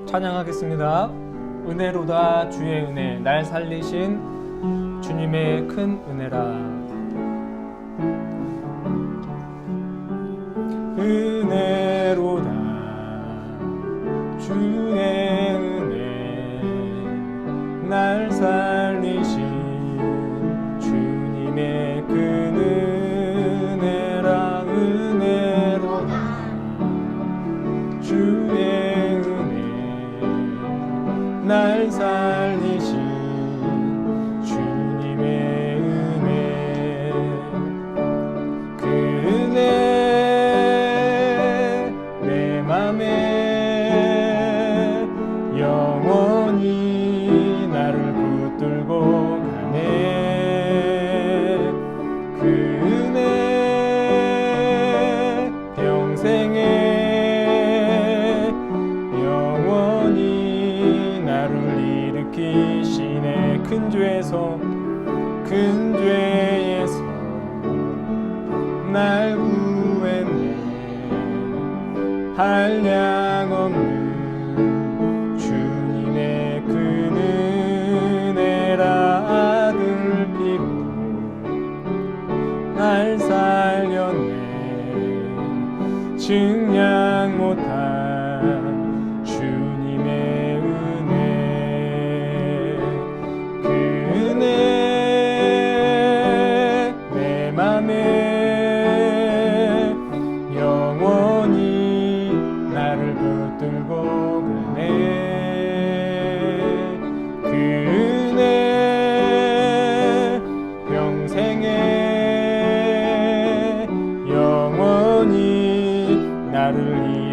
찬양하겠습니다. 은혜로다 주의 은혜, 날 살리신 주님의 큰 은혜라. 은혜로다 주의 은혜, 날 살리신 주님의 큰 은혜라. 은혜로다 주의 은혜, 날 살리신 주님의 은혜. 그 은혜 내 맘에 영원히 나를 붙들고 가네. 그 은혜 평생에 영원히 나를 일으키시네. 큰 죄에서 날 구했네. 한량없는 주님의 큰 은혜라. 아들 피로 날 살렸네. 증량 못한 주님의 은혜. 그 은혜 내 맘에 영원히 나를 붙들고 가네. 그 은혜 평생에 영원히 나를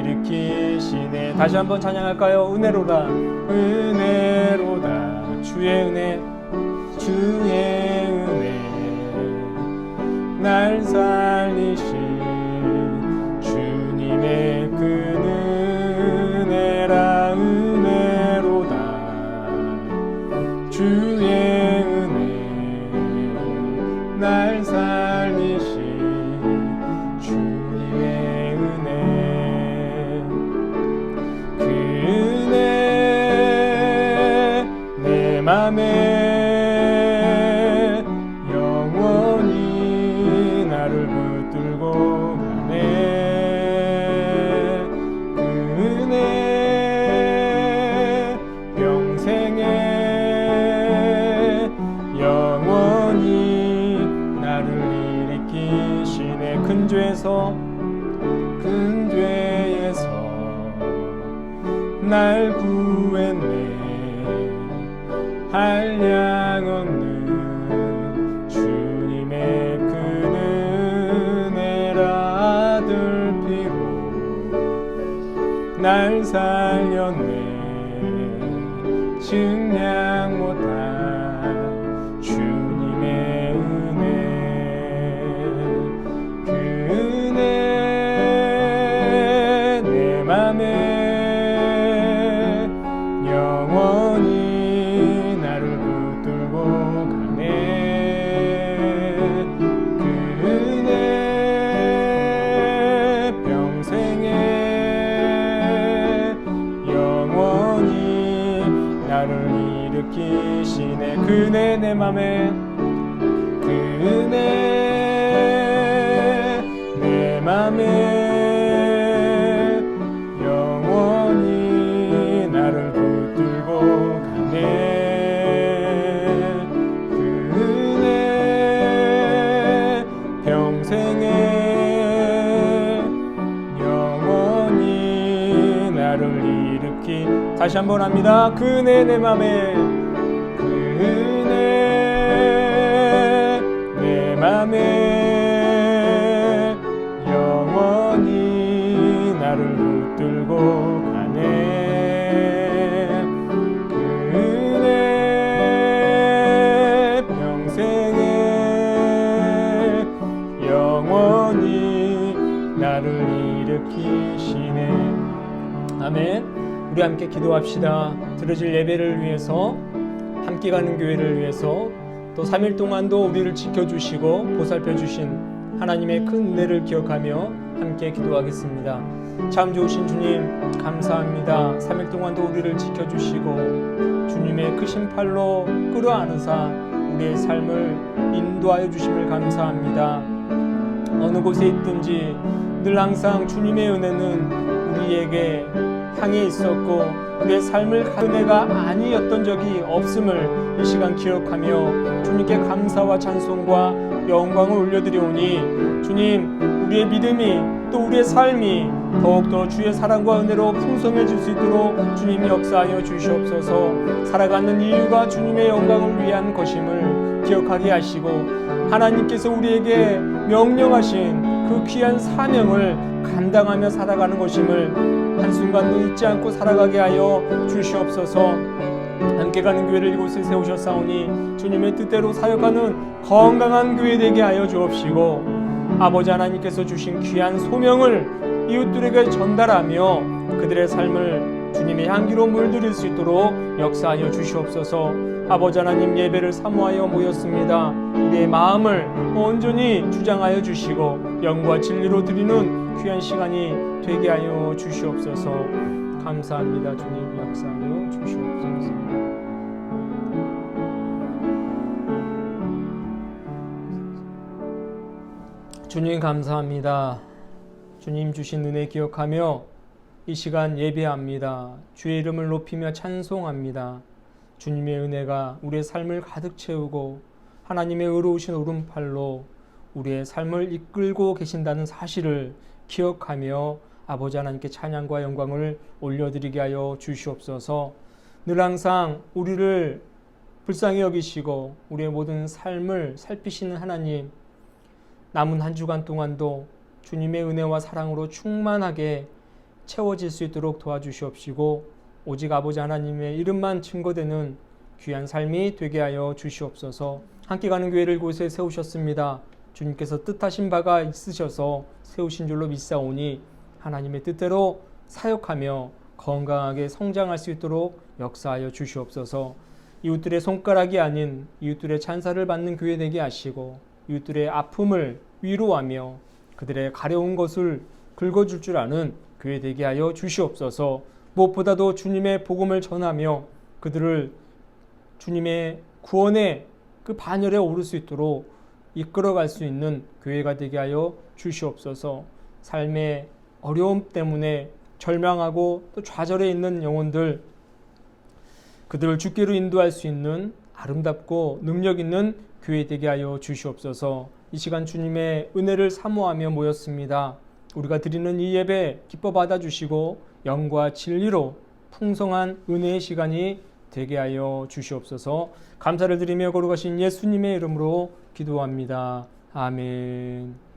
일으키시네. 다시 한번 찬양할까요? 은혜로다 은혜로다 주의 은혜, 주의 은혜, 날 살리신 주님의 큰 은혜라. 은혜로다 주의 은혜, 날 살리신 주님의 은혜. 그 은혜 내 맘에 영원히 나를 붙들고 가네. 그 은혜 평생에 영원히 나를 일으키시네. 큰 죄에서 날 구했네. 한량없는 주님의 큰 은혜라. 아들 피로 날 살렸네. 증량 못한 주님의 은혜. 그 은혜 내 맘에 영원히 나를 붙들고 가네. 그 은혜 평생에 영원히 나를 일으키시네. 그 은혜 내 맘에, 그 은혜 내 맘에 영원히 나를 붙들고 가네. 그 은혜 평생에 영원히 나를 일으키. 다시 한번 합니다. 그 은혜 내 맘에, 그 은혜 내 맘에 영원히 나를 붙들고 가네. 그 은혜 평생에 영원히 나를 일으키시네. 아멘. 우리 함께 기도합시다. 드려질 예배를 위해서, 함께 가는 교회를 위해서, 또 3일 동안도 우리를 지켜주시고 보살펴주신 하나님의 큰 은혜를 기억하며 함께 기도하겠습니다. 참 좋으신 주님 감사합니다. 3일 동안도 우리를 지켜주시고 주님의 크신 팔로 끌어안으사 우리의 삶을 인도하여 주심을 감사합니다. 어느 곳에 있든지 늘 항상 주님의 은혜는 우리에게 향해 있었고 우리의 삶을 은혜가 아니었던 적이 없음을 이 시간 기억하며 주님께 감사와 찬송과 영광을 올려드리오니 주님, 우리의 믿음이 또 우리의 삶이 더욱더 주의 사랑과 은혜로 풍성해질 수 있도록 주님 역사하여 주시옵소서. 살아가는 이유가 주님의 영광을 위한 것임을 기억하게 하시고 하나님께서 우리에게 명령하신 그 귀한 사명을 감당하며 살아가는 것임을 한순간도 잊지 않고 살아가게 하여 주시옵소서. 함께 가는 교회를 이곳에 세우셨사오니 주님의 뜻대로 사역하는 건강한 교회 되게 하여 주옵시고 아버지 하나님께서 주신 귀한 소명을 이웃들에게 전달하며 그들의 삶을 주님의 향기로 물들일 수 있도록 역사하여 주시옵소서. 아버지 하나님, 예배를 사모하여 모였습니다. 우리의 마음을 온전히 주장하여 주시고 영과 진리로 드리는 귀한 시간이 되게 하여 주시옵소서. 감사합니다. 주님, 역사하여 주시옵소서. 주님 감사합니다. 주님 주신 은혜 기억하며 이 시간 예배합니다. 주의 이름을 높이며 찬송합니다. 주님의 은혜가 우리의 삶을 가득 채우고 하나님의 의로우신 오른팔로 우리의 삶을 이끌고 계신다는 사실을 기억하며 아버지 하나님께 찬양과 영광을 올려드리게 하여 주시옵소서. 늘 항상 우리를 불쌍히 여기시고 우리의 모든 삶을 살피시는 하나님, 남은 한 주간 동안도 주님의 은혜와 사랑으로 충만하게 채워질 수 있도록 도와주시옵시고 오직 아버지 하나님의 이름만 증거되는 귀한 삶이 되게 하여 주시옵소서. 함께 가는 교회를 곳에 세우셨습니다. 주님께서 뜻하신 바가 있으셔서 세우신 줄로 믿사오니 하나님의 뜻대로 사역하며 건강하게 성장할 수 있도록 역사하여 주시옵소서. 이웃들의 손가락이 아닌 이웃들의 찬사를 받는 교회 되게 하시고 이웃들의 아픔을 위로하며 그들의 가려운 것을 긁어줄 줄 아는 교회 되게 하여 주시옵소서. 무엇보다도 주님의 복음을 전하며 그들을 주님의 구원의 그 반열에 오를 수 있도록 이끌어갈 수 있는 교회가 되게 하여 주시옵소서. 삶의 어려움 때문에 절망하고 또 좌절해 있는 영혼들, 그들을 주께로 인도할 수 있는 아름답고 능력 있는 교회 되게 하여 주시옵소서. 이 시간 주님의 은혜를 사모하며 모였습니다. 우리가 드리는 이 예배 기뻐 받아주시고 영과 진리로 풍성한 은혜의 시간이 되게 하여 주시옵소서. 감사를 드리며 거룩하신 예수님의 이름으로 기도합니다. 아멘.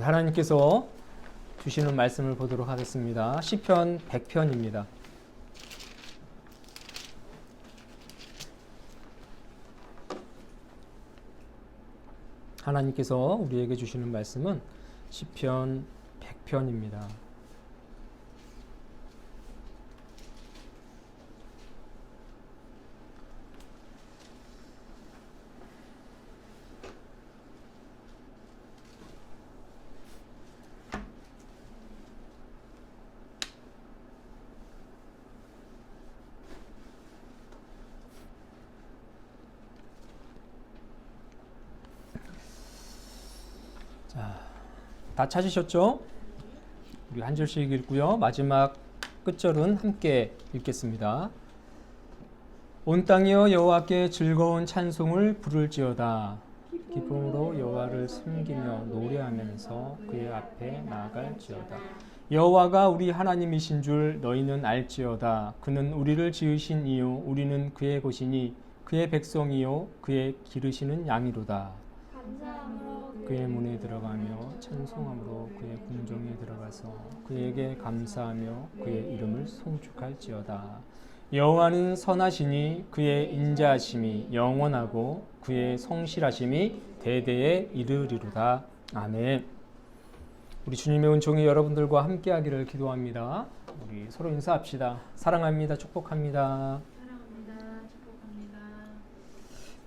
하나님께서 주시는 말씀을 보도록 하겠습니다. 시편 100편입니다. 하나님께서 우리에게 주시는 말씀은 시편 100편입니다. 다 찾으셨죠? 우리 한 절씩 읽고요. 마지막 끝절은 함께 읽겠습니다. 온 땅이여 여호와께 즐거운 찬송을 부를지어다. 기쁨으로 여호와를 섬기며 노래하면서 그의 앞에 나아갈지어다. 여호와가 우리 하나님이신 줄 너희는 알지어다. 그는 우리를 지으신 이요 우리는 그의 것이니 그의 백성이요 그의 기르시는 양이로다. 감사함으로 그의 문에 들어가며 찬송함으로 그의 궁정에 들어가서 그에게 감사하며 그의 이름을 송축할지어다. 여호와는 선하시니 그의 인자하심이 영원하고 그의 성실하심이 대대에 이르리로다. 아멘. 우리 주님의 은총이 여러분들과 함께하기를 기도합니다. 우리 서로 인사합시다. 사랑합니다. 축복합니다. 사랑합니다. 축복합니다.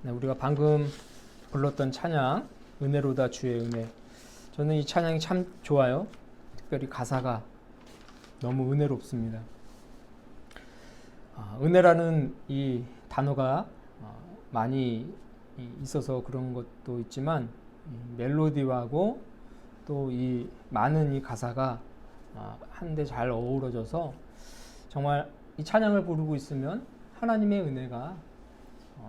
네, 우리가 방금 불렀던 찬양 은혜로다 주의 은혜, 저는 이 찬양이 참 좋아요. 특별히 가사가 너무 은혜롭습니다. 은혜라는 이 단어가 많이 있어서 그런 것도 있지만 멜로디하고 또 이 많은 이 가사가 한데 잘 어우러져서 정말 이 찬양을 부르고 있으면 하나님의 은혜가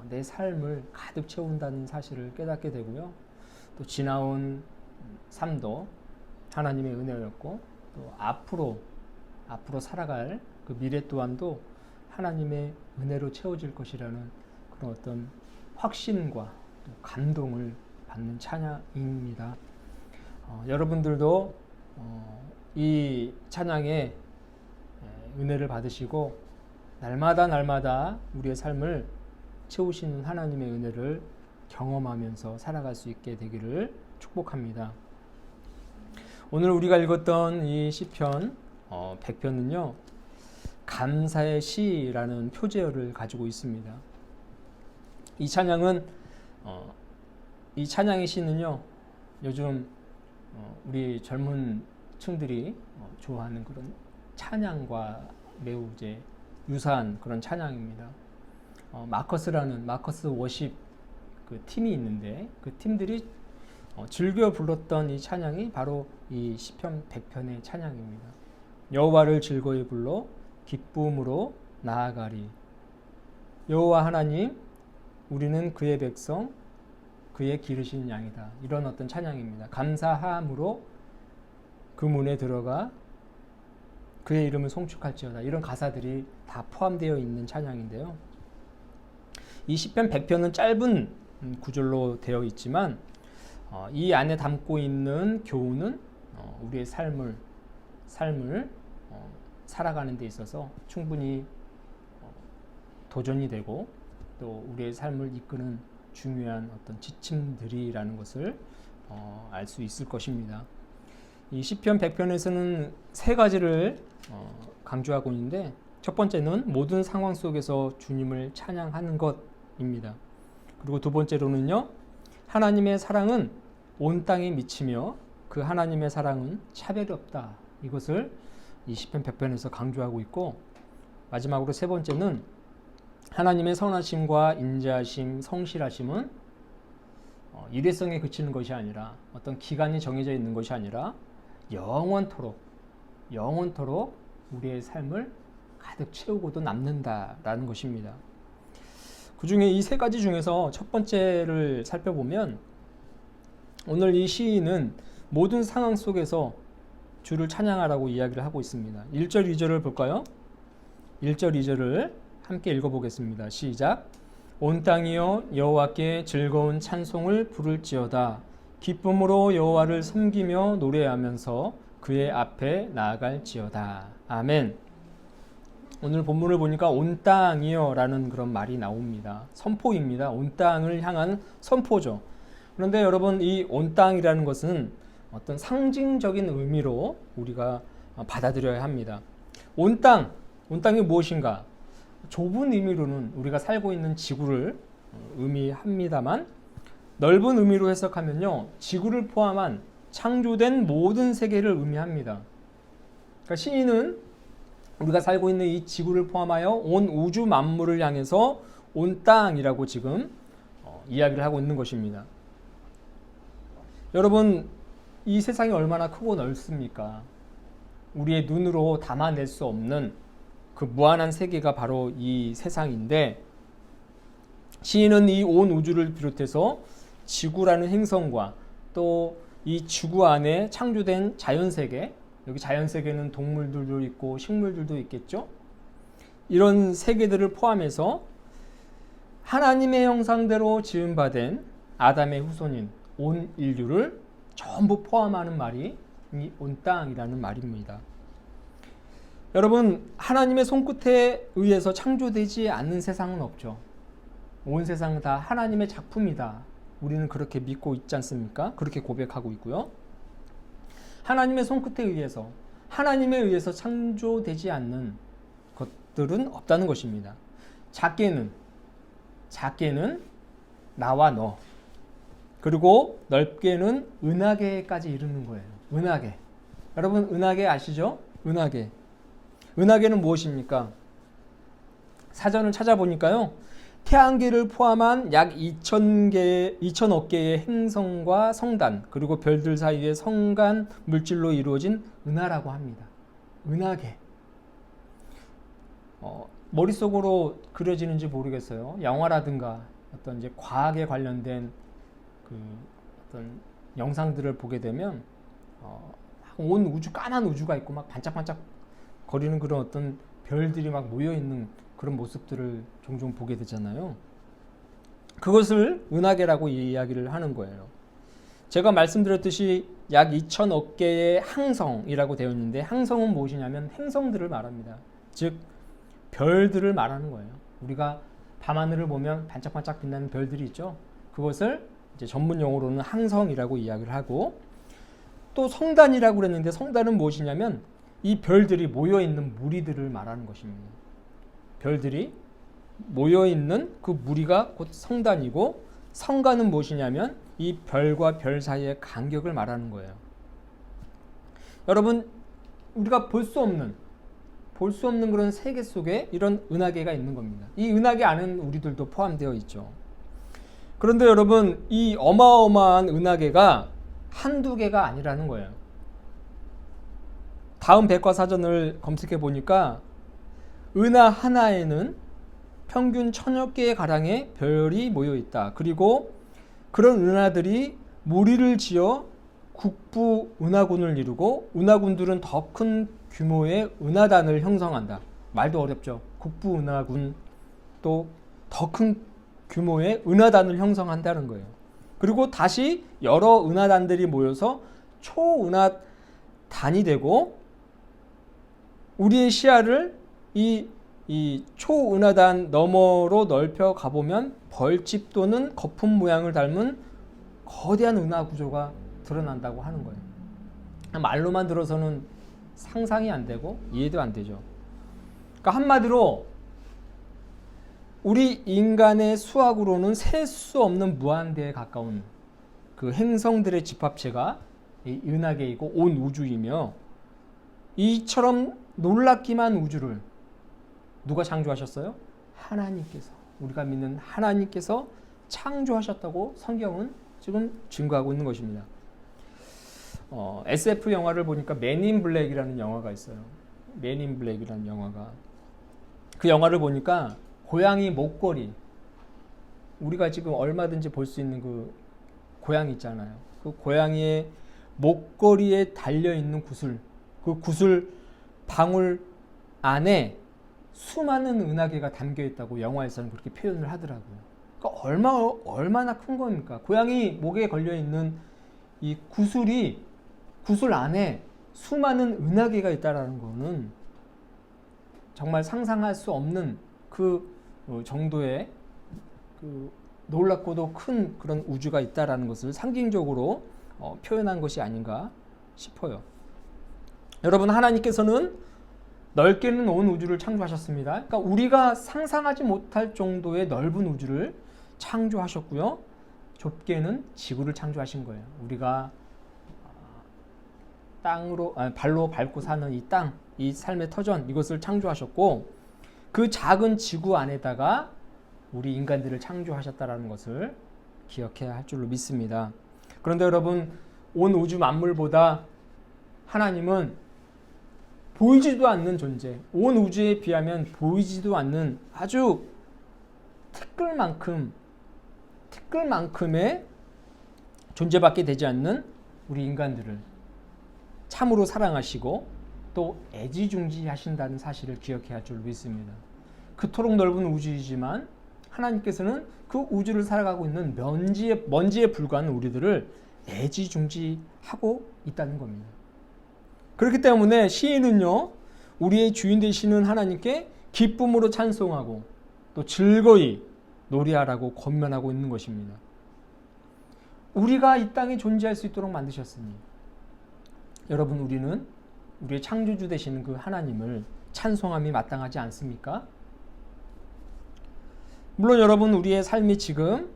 내 삶을 가득 채운다는 사실을 깨닫게 되고요. 또 지나온 삶도 하나님의 은혜였고 또 앞으로 살아갈 그 미래 또한도 하나님의 은혜로 채워질 것이라는 그런 어떤 확신과 또 감동을 받는 찬양입니다. 여러분들도 이 찬양에 은혜를 받으시고 날마다 우리의 삶을 채우시는 하나님의 은혜를 경험하면서 살아갈 수 있게 되기를 축복합니다. 오늘 우리가 읽었던 이 시편 100편은요 감사의 시라는 표제어를 가지고 있습니다. 이 찬양은 이 찬양의 시는요 요즘 우리 젊은 층들이 좋아하는 그런 찬양과 매우 이제 유사한 그런 찬양입니다. 마커스 워십 그 팀이 있는데 그 팀들이 즐겨 불렀던 이 찬양이 바로 이 시편 100편의 찬양입니다. 여호와를 즐거이 불러 기쁨으로 나아가리. 여호와 하나님, 우리는 그의 백성, 그의 기르신 양이다. 이런 어떤 찬양입니다. 감사함으로 그 문에 들어가 그의 이름을 송축할지어다. 이런 가사들이 다 포함되어 있는 찬양인데요. 이 시편 100편은 짧은 구절로 되어 있지만 이 안에 담고 있는 교훈은 우리의 삶을 살아가는 데 있어서 충분히 도전이 되고 또 우리의 삶을 이끄는 중요한 어떤 지침들이라는 것을 알 수 있을 것입니다. 이 시편 100편에서는 세 가지를 강조하고 있는데 첫 번째는 모든 상황 속에서 주님을 찬양하는 것입니다. 그리고 두 번째로는요, 하나님의 사랑은 온 땅에 미치며 그 하나님의 사랑은 차별이 없다. 이것을 이 시편 100편에서 강조하고 있고, 마지막으로 세 번째는 하나님의 선하심과 인자하심, 성실하심은 일회성에 그치는 것이 아니라 어떤 기간이 정해져 있는 것이 아니라 영원토록 우리의 삶을 가득 채우고도 남는다라는 것입니다. 그 중에 이 세 가지 중에서 첫 번째를 살펴보면 오늘 이 시인은 모든 상황 속에서 주를 찬양하라고 이야기를 하고 있습니다. 1절, 2절을 볼까요? 1절, 2절을 함께 읽어보겠습니다. 시작. 온 땅이여 여호와께 즐거운 찬송을 부를지어다. 기쁨으로 여호와를 섬기며 노래하면서 그의 앞에 나아갈지어다. 아멘. 오늘 본문을 보니까 온 땅이여 라는 그런 말이 나옵니다. 선포입니다. 온 땅을 향한 선포죠. 그런데 여러분, 이 온 땅이라는 것은 어떤 상징적인 의미로 우리가 받아들여야 합니다. 온 땅이 무엇인가? 좁은 의미로는 우리가 살고 있는 지구를 의미합니다만, 넓은 의미로 해석하면요, 지구를 포함한 창조된 모든 세계를 의미합니다. 그러니까 시인은 우리가 살고 있는 이 지구를 포함하여 온 우주 만물을 향해서 온 땅이라고 지금 이야기를 하고 있는 것입니다. 여러분, 이 세상이 얼마나 크고 넓습니까? 우리의 눈으로 담아낼 수 없는 그 무한한 세계가 바로 이 세상인데, 시인은 이 온 우주를 비롯해서 지구라는 행성과 또 이 지구 안에 창조된 자연세계, 여기 자연세계는 동물들도 있고 식물들도 있겠죠? 이런 세계들을 포함해서 하나님의 형상대로 지음받은 아담의 후손인 온 인류를 전부 포함하는 말이 이 온 땅이라는 말입니다. 여러분, 하나님의 손끝에 의해서 창조되지 않는 세상은 없죠. 온 세상은 다 하나님의 작품이다. 우리는 그렇게 믿고 있지 않습니까? 그렇게 고백하고 있고요. 하나님의 손끝에 의해서, 하나님에 의해서 창조되지 않는 것들은 없다는 것입니다. 작게는 나와 너, 그리고 넓게는 은하계까지 이르는 거예요. 은하계. 여러분, 은하계 아시죠? 은하계는 무엇입니까? 사전을 찾아보니까요, 태양계를 포함한 약 2천억 개의 행성과 성단, 그리고 별들 사이의 성간 물질로 이루어진 은하라고 합니다. 은하계. 머릿속으로 그려지는지 모르겠어요. 영화라든가 어떤 이제 과학에 관련된 그 어떤 영상들을 보게 되면 온 우주, 까만 우주가 있고 막 반짝반짝 거리는 그런 어떤 별들이 막 모여 있는 그런 모습들을 종종 보게 되잖아요. 그것을 은하계라고 이야기를 하는 거예요. 제가 말씀드렸듯이 약 2천억 개의 항성이라고 되어 있는데, 항성은 무엇이냐면 행성들을 말합니다. 즉 별들을 말하는 거예요. 우리가 밤하늘을 보면 반짝반짝 빛나는 별들이 있죠. 그것을 이제 전문 용어로는 항성이라고 이야기를 하고, 또 성단이라고 그랬는데, 성단은 무엇이냐면 이 별들이 모여 있는 무리들을 말하는 것입니다. 별들이 모여 있는 그 무리가 곧 성단이고, 성간은 무엇이냐면 이 별과 별 사이의 간격을 말하는 거예요. 여러분, 우리가 볼 수 없는 그런 세계 속에 이런 은하계가 있는 겁니다. 이 은하계 안에는 우리들도 포함되어 있죠. 그런데 여러분, 이 어마어마한 은하계가 한두 개가 아니라는 거예요. 다음 백과사전을 검색해 보니까 은하 하나에는 평균 1000여 개의 가량의 별이 모여 있다. 그리고 그런 은하들이 무리를 지어 국부 은하군을 이루고, 은하군들은 더 큰 규모의 은하단을 형성한다. 말도 어렵죠. 국부 은하군, 또 더 큰 규모의 은하단을 형성한다는 거예요. 그리고 다시 여러 은하단들이 모여서 초은하단이 되고, 우리의 시야를 이 초은하단 너머로 넓혀 가보면 벌집 또는 거품 모양을 닮은 거대한 은하 구조가 드러난다고 하는 거예요. 말로만 들어서는 상상이 안 되고 이해도 안 되죠. 그러니까 한마디로 우리 인간의 수학으로는 셀 수 없는 무한대에 가까운 그 행성들의 집합체가 이 은하계이고 온 우주이며, 이처럼 놀랍기만 우주를 누가 창조하셨어요? 하나님께서, 우리가 믿는 하나님께서 창조하셨다고 성경은 지금 증거하고 있는 것입니다. SF 영화를 보니까 맨 인 블랙이라는 영화가 있어요. 맨 인 블랙이라는 영화가, 그 영화를 보니까 고양이 목걸이, 우리가 지금 얼마든지 볼 수 있는 그 고양이 있잖아요. 그 고양이의 목걸이에 달려있는 구슬, 그 구슬 방울 안에 수많은 은하계가 담겨있다고 영화에서는 그렇게 표현을 하더라고요. 그러니까 얼마나 큰 겁니까? 고양이 목에 걸려있는 이 구슬 안에 수많은 은하계가 있다는 거는 정말 상상할 수 없는 그 정도의 그 놀랍고도 큰 그런 우주가 있다는 것을 상징적으로 표현한 것이 아닌가 싶어요. 여러분, 하나님께서는 넓게는 온 우주를 창조하셨습니다. 그러니까 우리가 상상하지 못할 정도의 넓은 우주를 창조하셨고요. 좁게는 지구를 창조하신 거예요. 우리가 발로 밟고 사는 이 땅, 이 삶의 터전, 이것을 창조하셨고, 그 작은 지구 안에다가 우리 인간들을 창조하셨다는 것을 기억해야 할 줄로 믿습니다. 그런데 여러분, 온 우주 만물보다 하나님은 보이지도 않는 존재, 온 우주에 비하면 보이지도 않는 아주 티끌만큼의 존재밖에 되지 않는 우리 인간들을 참으로 사랑하시고 또 애지중지하신다는 사실을 기억해야 할 줄로 믿습니다. 그토록 넓은 우주이지만 하나님께서는 그 우주를 살아가고 있는 먼지에 불과한 우리들을 애지중지하고 있다는 겁니다. 그렇기 때문에 시인은요, 우리의 주인 되시는 하나님께 기쁨으로 찬송하고 또 즐거이 노래하라고 권면하고 있는 것입니다. 우리가 이 땅에 존재할 수 있도록 만드셨으니 여러분, 우리는 우리의 창조주 되시는 그 하나님을 찬송함이 마땅하지 않습니까? 물론 여러분, 우리의 삶이 지금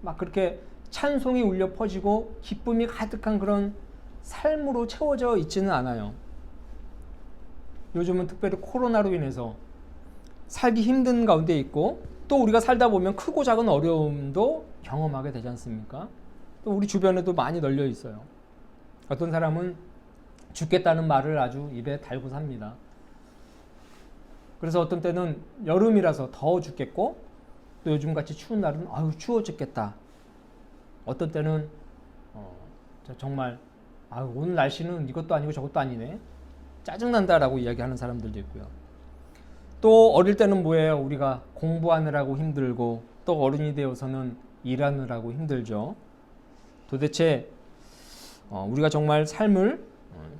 막 그렇게 찬송이 울려 퍼지고 기쁨이 가득한 그런 삶으로 채워져 있지는 않아요. 요즘은 특별히 코로나로 인해서 살기 힘든 가운데 있고, 또 우리가 살다 보면 크고 작은 어려움도 경험하게 되지 않습니까? 또 우리 주변에도 많이 널려 있어요. 어떤 사람은 죽겠다는 말을 아주 입에 달고 삽니다. 그래서 어떤 때는 여름이라서 더 죽겠고, 또 요즘같이 추운 날은 아유 추워 죽겠다. 어떤 때는 정말 아유 오늘 날씨는 이것도 아니고 저것도 아니네, 짜증난다라고 이야기하는 사람들도 있고요. 또 어릴 때는 뭐예요? 우리가 공부하느라고 힘들고, 또 어른이 되어서는 일하느라고 힘들죠. 도대체 우리가 정말 삶을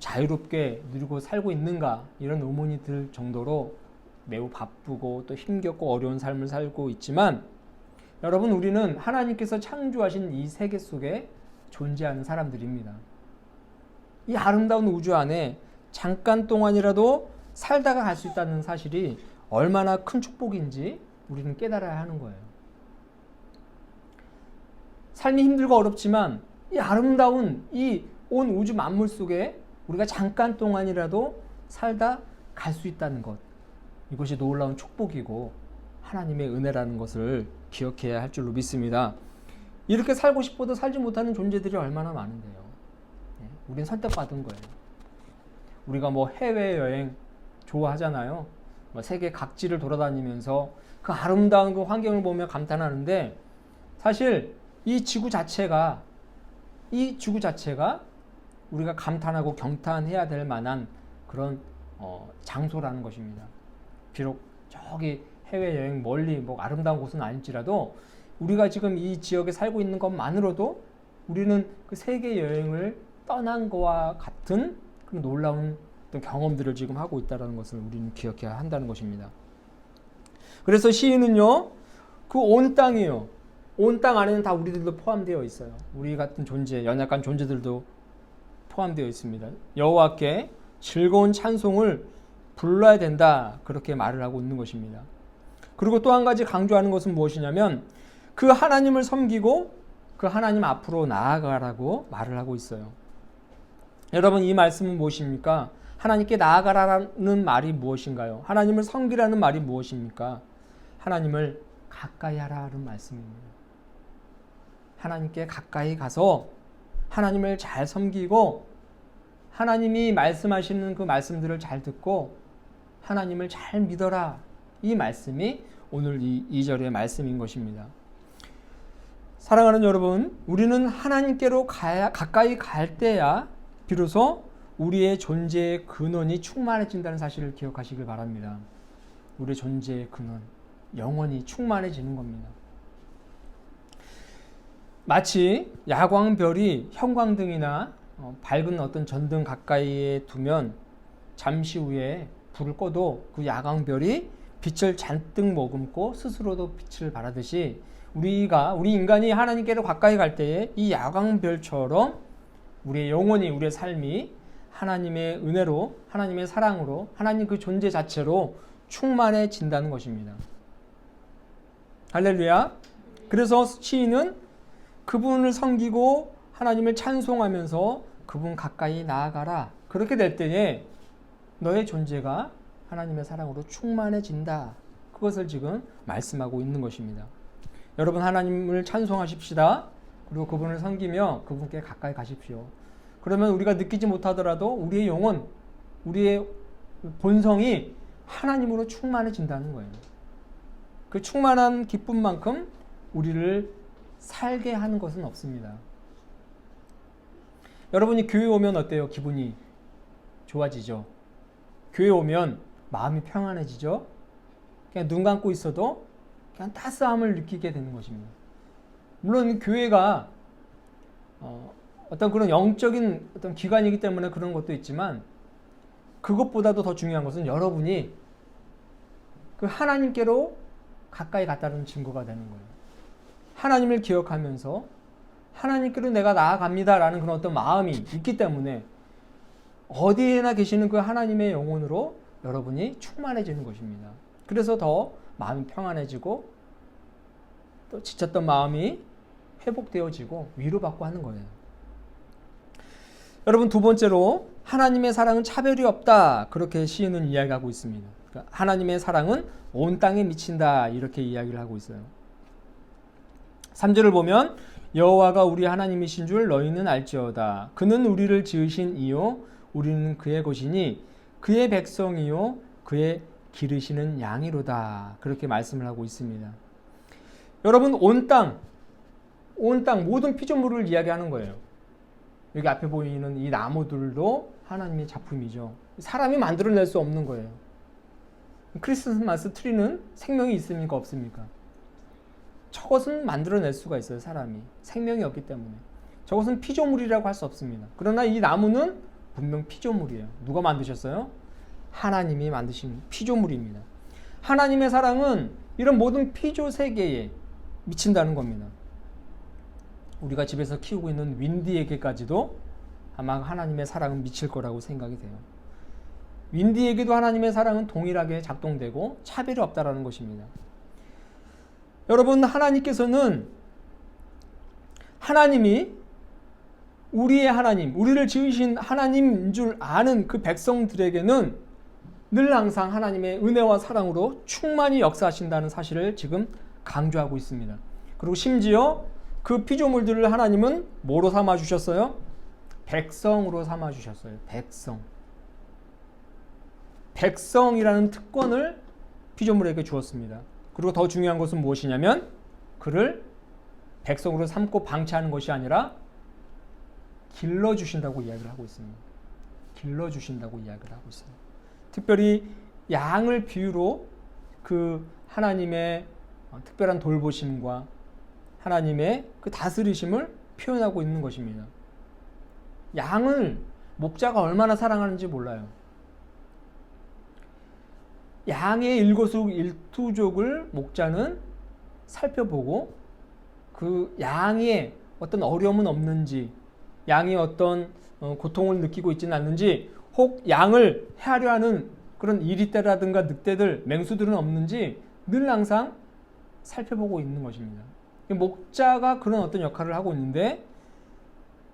자유롭게 누리고 살고 있는가, 이런 의문이 들 정도로 매우 바쁘고 또 힘겹고 어려운 삶을 살고 있지만, 여러분, 우리는 하나님께서 창조하신 이 세계 속에 존재하는 사람들입니다. 이 아름다운 우주 안에 잠깐 동안이라도 살다가 갈 수 있다는 사실이 얼마나 큰 축복인지 우리는 깨달아야 하는 거예요. 삶이 힘들고 어렵지만 이 아름다운 이 온 우주 만물 속에 우리가 잠깐 동안이라도 살다 갈 수 있다는 것, 이것이 놀라운 축복이고 하나님의 은혜라는 것을 기억해야 할 줄로 믿습니다. 이렇게 살고 싶어도 살지 못하는 존재들이 얼마나 많은데요. 우린 선택받은 거예요. 우리가 뭐 해외여행 좋아하잖아요. 세계 각지를 돌아다니면서 그 아름다운 그 환경을 보며 감탄하는데, 사실 이 지구 자체가 우리가 감탄하고 경탄해야 될 만한 그런 장소라는 것입니다. 비록 저기 해외여행 멀리 뭐 아름다운 곳은 아닐지라도 우리가 지금 이 지역에 살고 있는 것만으로도 우리는 그 세계 여행을 떠난 것과 같은 그런 놀라운 어떤 경험들을 지금 하고 있다는 것을 우리는 기억해야 한다는 것입니다. 그래서 시인은요, 그 온 땅이요, 온 땅 안에는 다 우리들도 포함되어 있어요. 우리 같은 존재, 연약한 존재들도 포함되어 있습니다. 여호와께 즐거운 찬송을 불러야 된다, 그렇게 말을 하고 있는 것입니다. 그리고 또 한 가지 강조하는 것은 무엇이냐면, 그 하나님을 섬기고 그 하나님 앞으로 나아가라고 말을 하고 있어요. 여러분, 이 말씀은 무엇입니까? 하나님께 나아가라는 말이 무엇인가요? 하나님을 섬기라는 말이 무엇입니까? 하나님을 가까이 하라는 말씀입니다. 하나님께 가까이 가서 하나님을 잘 섬기고, 하나님이 말씀하시는 그 말씀들을 잘 듣고 하나님을 잘 믿어라, 이 말씀이 오늘 이 2절의 말씀인 것입니다. 사랑하는 여러분, 우리는 하나님께로 가까이 갈 때야 비로소 우리의 존재의 근원이 충만해진다는 사실을 기억하시길 바랍니다. 우리의 존재의 근원, 영원히 충만해지는 겁니다. 마치 야광별이 형광등이나 밝은 어떤 전등 가까이에 두면 잠시 후에 불을 꺼도 그 야광별이 빛을 잔뜩 머금고 스스로도 빛을 발하듯이, 우리 인간이 하나님께로 가까이 갈 때에 이 야광별처럼 우리의 영혼이, 우리의 삶이 하나님의 은혜로, 하나님의 사랑으로, 하나님 그 존재 자체로 충만해진다는 것입니다. 할렐루야. 그래서 시인은 그분을 섬기고 하나님을 찬송하면서 그분 가까이 나아가라, 그렇게 될 때에 너의 존재가 하나님의 사랑으로 충만해진다, 그것을 지금 말씀하고 있는 것입니다. 여러분, 하나님을 찬송하십시다. 그리고 그분을 섬기며 그분께 가까이 가십시오. 그러면 우리가 느끼지 못하더라도 우리의 영혼, 우리의 본성이 하나님으로 충만해진다는 거예요. 그 충만한 기쁨만큼 우리를 살게 하는 것은 없습니다. 여러분이 교회 오면 어때요? 기분이 좋아지죠? 교회 오면 마음이 평안해지죠? 그냥 눈 감고 있어도 그냥 따스함을 느끼게 되는 것입니다. 물론 교회가 어떤 그런 영적인 어떤 기관이기 때문에 그런 것도 있지만 그것보다도 더 중요한 것은 여러분이 그 하나님께로 가까이 갔다는 증거가 되는 거예요. 하나님을 기억하면서 하나님께로 내가 나아갑니다라는 그런 어떤 마음이 있기 때문에 어디에나 계시는 그 하나님의 영혼으로 여러분이 충만해지는 것입니다. 그래서 더 마음이 평안해지고 또 지쳤던 마음이 회복되어지고 위로받고 하는 거예요. 여러분, 두 번째로 하나님의 사랑은 차별이 없다, 그렇게 시인은 이야기하고 있습니다. 그러니까 하나님의 사랑은 온 땅에 미친다, 이렇게 이야기를 하고 있어요. 3절을 보면 여호와가 우리 하나님이신 줄 너희는 알지어다. 그는 우리를 지으신 이요 우리는 그의 것이니 그의 백성이요 그의 기르시는 양이로다, 그렇게 말씀을 하고 있습니다. 여러분, 온 땅 모든 피조물을 이야기하는 거예요. 여기 앞에 보이는 이 나무들도 하나님의 작품이죠. 사람이 만들어낼 수 없는 거예요. 크리스마스 트리는 생명이 있습니까, 없습니까? 저것은 만들어낼 수가 있어요. 사람이 생명이 없기 때문에 저것은 피조물이라고 할 수 없습니다. 그러나 이 나무는 분명 피조물이에요. 누가 만드셨어요? 하나님이 만드신 피조물입니다. 하나님의 사랑은 이런 모든 피조 세계에 미친다는 겁니다. 우리가 집에서 키우고 있는 윈디에게까지도 아마 하나님의 사랑은 미칠 거라고 생각이 돼요. 윈디에게도 하나님의 사랑은 동일하게 작동되고 차별이 없다라는 것입니다. 여러분, 하나님께서는 하나님이 우리의 하나님, 우리를 지으신 하나님인 줄 아는 그 백성들에게는 늘 항상 하나님의 은혜와 사랑으로 충만히 역사하신다는 사실을 지금 강조하고 있습니다. 그리고 심지어 그 피조물들을 하나님은 뭐로 삼아주셨어요? 백성으로 삼아주셨어요. 백성이라는 특권을 피조물에게 주었습니다. 그리고 더 중요한 것은 무엇이냐면 그를 백성으로 삼고 방치하는 것이 아니라 길러주신다고 이야기를 하고 있습니다. 길러주신다고 이야기를 하고 있습니다. 특별히 양을 비유로 그 하나님의 특별한 돌보심과 하나님의 그 다스리심을 표현하고 있는 것입니다. 양을 목자가 얼마나 사랑하는지 몰라요. 양의 일거수일투족을 목자는 살펴보고 그 양의 어떤 어려움은 없는지, 양이 어떤 고통을 느끼고 있지는 않는지, 혹 양을 해하려 하는 그런 이리떼라든가 늑대들, 맹수들은 없는지 늘 항상 살펴보고 있는 것입니다. 목자가 그런 어떤 역할을 하고 있는데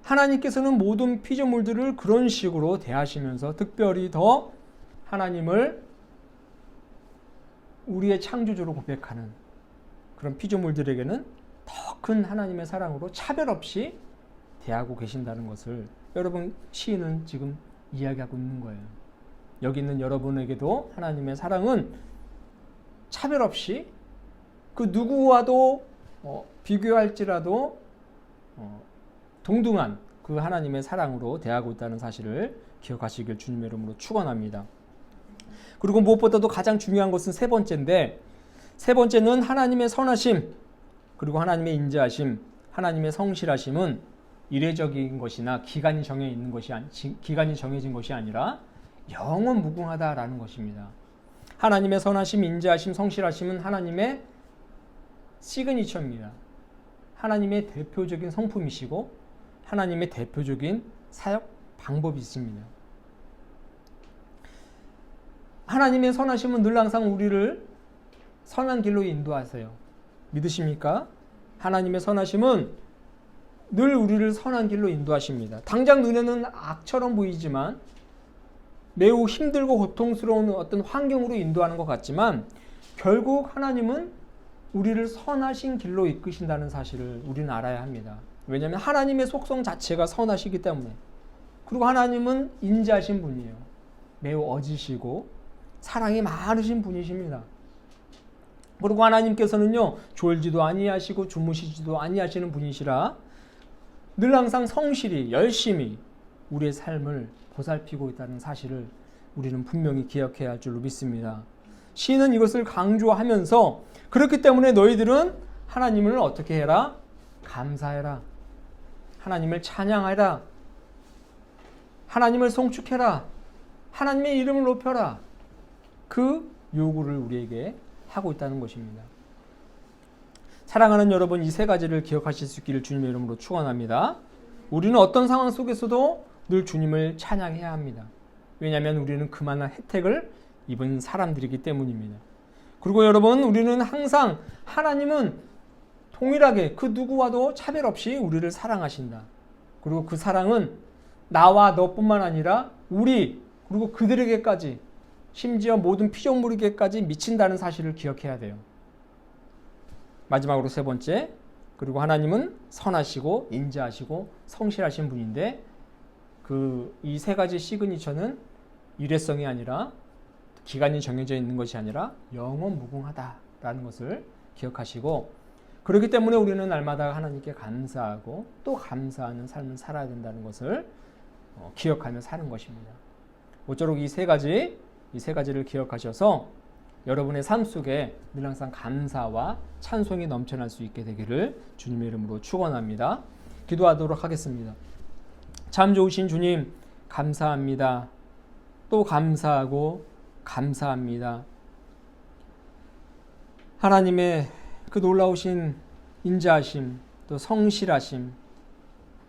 하나님께서는 모든 피조물들을 그런 식으로 대하시면서 특별히 더 하나님을 우리의 창조주로 고백하는 그런 피조물들에게는 더 큰 하나님의 사랑으로 차별 없이 대하고 계신다는 것을 여러분, 시인은 지금 이야기하고 있는 거예요. 여기 있는 여러분에게도 하나님의 사랑은 차별 없이 그 누구와도 비교할지라도 동등한 그 하나님의 사랑으로 대하고 있다는 사실을 기억하시길 주님의 이름으로 축원합니다. 그리고 무엇보다도 가장 중요한 것은 세 번째인데, 세 번째는 하나님의 선하심, 그리고 하나님의 인자하심, 하나님의 성실하심은 이례적인 것이나 기간이 정해진 것이 아니라 영원 무궁하다라는 것입니다. 하나님의 선하심, 인자하심, 성실하심은 하나님의 시그니처입니다. 하나님의 대표적인 성품이시고 하나님의 대표적인 사역 방법이 있습니다. 하나님의 선하심은 늘 항상 우리를 선한 길로 인도하세요. 믿으십니까? 하나님의 선하심은 늘 우리를 선한 길로 인도하십니다. 당장 눈에는 악처럼 보이지만 매우 힘들고 고통스러운 어떤 환경으로 인도하는 것 같지만 결국 하나님은 우리를 선하신 길로 이끄신다는 사실을 우리는 알아야 합니다. 왜냐하면 하나님의 속성 자체가 선하시기 때문에. 그리고 하나님은 인자하신 분이에요. 매우 어지시고 사랑이 많으신 분이십니다. 그리고 하나님께서는요, 졸지도 아니하시고 주무시지도 아니하시는 분이시라 늘 항상 성실히 열심히 우리의 삶을 보살피고 있다는 사실을 우리는 분명히 기억해야 할 줄로 믿습니다. 시인은 이것을 강조하면서 그렇기 때문에 너희들은 하나님을 어떻게 해라? 감사해라. 하나님을 찬양하라. 하나님을 송축해라. 하나님의 이름을 높여라. 그 요구를 우리에게 하고 있다는 것입니다. 사랑하는 여러분, 이 세 가지를 기억하실 수 있기를 주님의 이름으로 축원합니다. 우리는 어떤 상황 속에서도 늘 주님을 찬양해야 합니다. 왜냐하면 우리는 그만한 혜택을 입은 사람들이기 때문입니다. 그리고 여러분, 우리는 항상 하나님은 동일하게 그 누구와도 차별 없이 우리를 사랑하신다. 그리고 그 사랑은 나와 너뿐만 아니라 우리 그리고 그들에게까지, 심지어 모든 피조물에게까지 미친다는 사실을 기억해야 돼요. 마지막으로 세 번째, 그리고 하나님은 선하시고 인자하시고 성실하신 분인데 이 세 가지 시그니처는 일회성이 아니라, 기간이 정해져 있는 것이 아니라 영원무궁하다라는 것을 기억하시고, 그렇기 때문에 우리는 날마다 하나님께 감사하고 또 감사하는 삶을 살아야 된다는 것을 기억하며 사는 것입니다. 모쪼록 이 세 가지를 기억하셔서 여러분의 삶 속에 늘 항상 감사와 찬송이 넘쳐날 수 있게 되기를 주님의 이름으로 축원합니다. 기도하도록 하겠습니다. 참 좋으신 주님, 감사합니다. 또 감사하고 감사합니다. 하나님의 그 놀라우신 인자하심, 또 성실하심,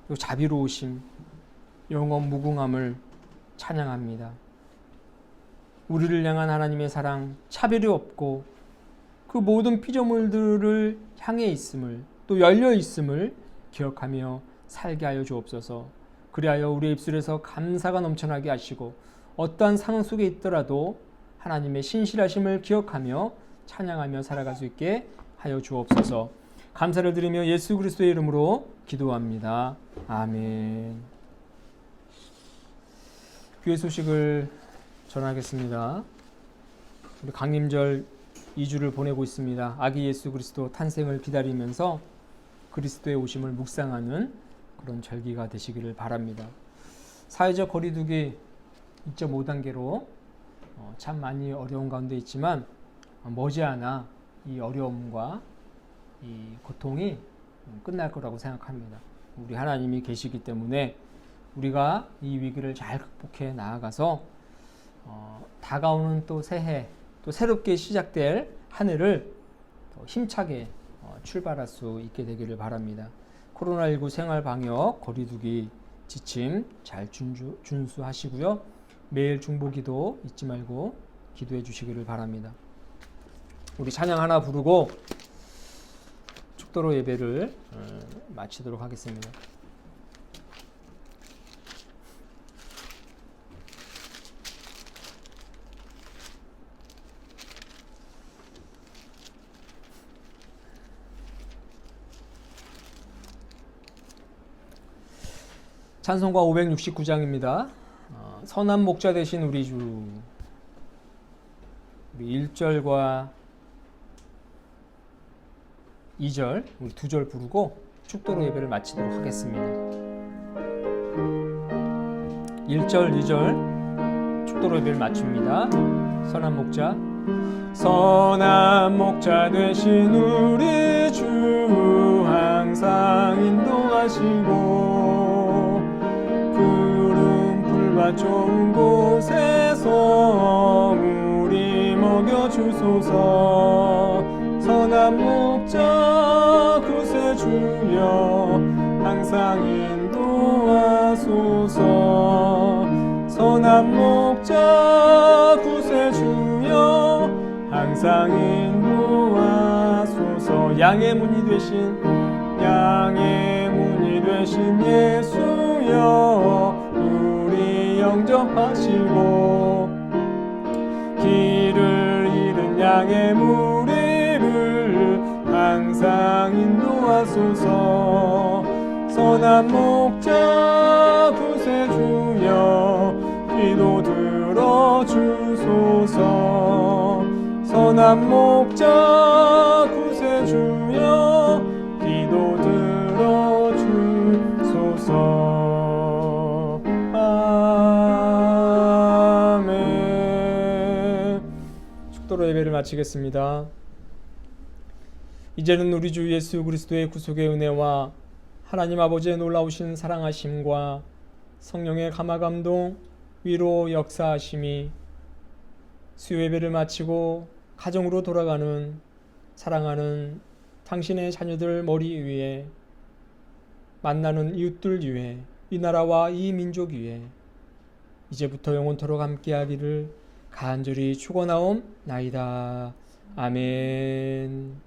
또 자비로우심, 영원 무궁함을 찬양합니다. 우리를 향한 하나님의 사랑, 차별이 없고 그 모든 피조물들을 향해 있음을, 또 열려 있음을 기억하며 살게 하여 주옵소서. 그리하여 우리의 입술에서 감사가 넘쳐나게 하시고 어떠한 상황 속에 있더라도 하나님의 신실하심을 기억하며 찬양하며 살아갈 수 있게 하여 주옵소서. 감사를 드리며 예수 그리스도의 이름으로 기도합니다. 아멘. 교회 소식을 전하겠습니다. 우리 강림절 2주를 보내고 있습니다. 아기 예수 그리스도 탄생을 기다리면서 그리스도의 오심을 묵상하는 그런 절기가 되시기를 바랍니다. 사회적 거리두기 2.5단계로 참 많이 어려운 가운데 있지만 머지않아 이 어려움과 이 고통이 끝날 거라고 생각합니다. 우리 하나님이 계시기 때문에 우리가 이 위기를 잘 극복해 나아가서 다가오는 또 새해, 또 새롭게 시작될 한 해를 더 힘차게 출발할 수 있게 되기를 바랍니다. 코로나19 생활 방역, 거리두기 지침 잘 준수하시고요. 매일 중보기도 잊지 말고 기도해 주시기를 바랍니다. 우리 찬양 하나 부르고 축도로 예배를 마치도록 하겠습니다. 찬송가 569장입니다. 선한 목자 되신 우리 주, 우리 1절과 2절, 우리 2절 부르고 축도로 예배를 마치도록 하겠습니다. 1절, 2절 축도로 예배를 마칩니다. 선한 목자, 선한 목자 되신 우리 주 항상 인도하시고 푸른 좋은 곳에서 우리 먹여주소서. 선한 목자 구세주여 항상 인도하소서. 선한 목자 구세주여 항상 인도하소서. 양의 문이 되신 예수여 영접하시고 길을 잃은 양의 무리를 항상 인도하소서. 선한 목자 구세주여 기도 들어주소서. 선한 목자 구세주여 기도 들어주소서. 축도로 예배를 마치겠습니다. 이제는 우리 주 예수 그리스도의 구속의 은혜와 하나님 아버지의 놀라우신 사랑하심과 성령의 감화감동, 위로 역사하심이 수요 예배를 마치고 가정으로 돌아가는 사랑하는 당신의 자녀들 머리 위에, 만나는 이웃들 위에, 이 나라와 이 민족 위에 이제부터 영원토록 함께하기를 간절히 축원하옵나이다. 아멘.